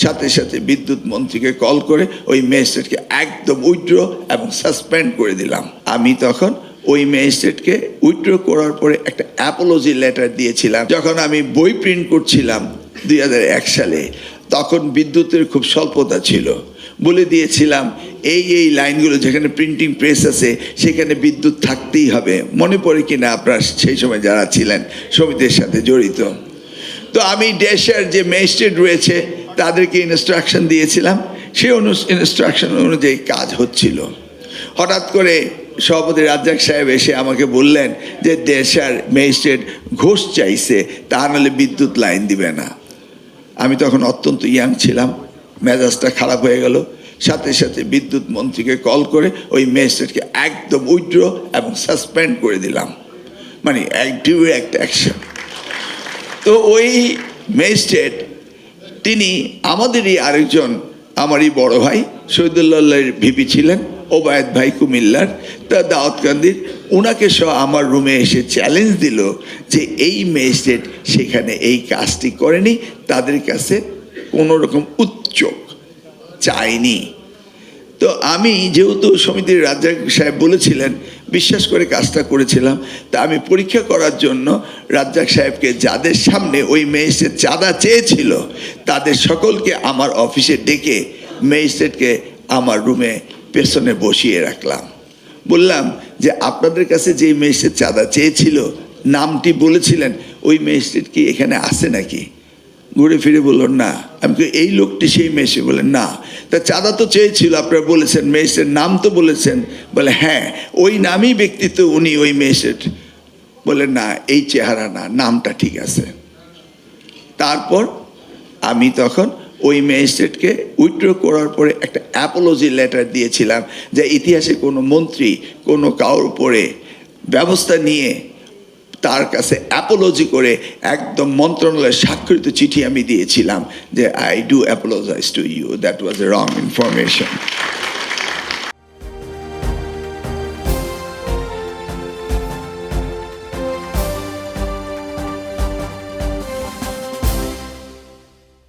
সাথে সাথে বিদ্যুৎ মন্ত্রীকে কল করে ওই ম্যাজিস্ট্রেটকে একদম উইথড্র এবং সাসপেন্ড করে দিলাম। আমি তখন ওই ম্যাজিস্ট্রেটকে উইথড্র করার পরে একটা অ্যাপোলজি লেটার দিয়েছিলাম। যখন আমি বই প্রিন্ট করছিলাম 2001 সালে, তখন বিদ্যুতের খুব স্বল্পতা ছিল, বলে দিয়েছিলাম এই লাইনগুলো যেখানে প্রিন্টিং প্রেস আছে সেখানে বিদ্যুৎ থাকতেই হবে। মনে পড়ে কিনা আপনার সেই সময় যারা ছিলেন সমিতির সাথে জড়িত? তো আমি দেশের যে ম্যাজিস্ট্রেট রয়েছে তাদেরকে ইনস্ট্রাকশন দিয়েছিলাম, সেই ইনস্ট্রাকশন অনুযায়ী কাজ হচ্ছিল। হঠাৎ করে সভাপতি রাজ্জাক সাহেব এসে আমাকে বললেন যে দেশের ম্যাজিস্ট্রেট ঘোষ চাইছে, তা নাহলে বিদ্যুৎ লাইন দিবে না। আমি তখন অত্যন্ত ইয়াং ছিলাম, মেজাজটা খারাপ হয়ে গেল। সাথে সাথে বিদ্যুৎ মন্ত্রীকে কল করে ওই ম্যাজিস্ট্রেটকে একদম উইথড্র এবং সাসপেন্ড করে দিলাম, মানে ডিরেক্ট অ্যাকশন। তো ওই ম্যাজিস্ট্রেট তিনি আমাদেরই আরেকজন, আমারই বড় ভাই শহীদুল্লাহর ভিপি ছিলেন, ওবায়দ ভাই কুমিল্লার, তা দাউদকান্দির, ওনাকে সহ আমার রুমে এসে চ্যালেঞ্জ দিল যে এই ম্যাজিস্ট্রেট সেখানে এই কাজটি করেনি, তাদের কাছে কোনো রকম উচ্চক চাইনি। তো আমি যেহেতু সমিতির রাজ্জাক সাহেব বলেছিলেন, বিশ্বাস করে কাজটা করেছিলাম। তা আমি পরীক্ষা করার জন্য রাজ্জাক সাহেবকে, যাদের সামনে ওই ম্যাজিস্ট্রেট চাঁদা চেয়েছিল তাদের সকলকে আমার অফিসে ডেকে ম্যাজিস্ট্রেটকে আমার রুমে পেছনে বসিয়ে রাখলাম। বললাম যে আপনাদের কাছে যে ম্যাজিস্ট্রেট চাঁদা চেয়েছিল, নামটি বলেছিলেন, ওই ম্যাজিস্ট্রেট কি এখানে আসে নাকি? ঘুরে ফিরে বলল না। আমি এই লোকটি সেই ম্যাজিস্ট্রেট? বলেন না। তা চাঁদা তো চেয়েছিল, আপনারা বলেছেন, ম্যাজিস্ট্রেট নাম তো বলেছেন? বলে হ্যাঁ, ওই নামই ব্যক্তিত্ব, উনি ওই ম্যাজিস্ট্রেট। বলে না, এই চেহারা না, নামটা ঠিক আছে। তারপর আমি তখন ওই ম্যাজিস্ট্রেটকে উইথড্র করার পরে একটা অ্যাপোলজি লেটার দিয়েছিলাম, যে ইতিহাসে কোনো মন্ত্রী কোনো কারোর উপরে ব্যবস্থা নিয়ে তার কাছে অ্যাপোলজি করে একদম মন্ত্রণালয়ে স্বাক্ষরিত চিঠি আমি দিয়েছিলাম যে I do apologise to you, that was a wrong information.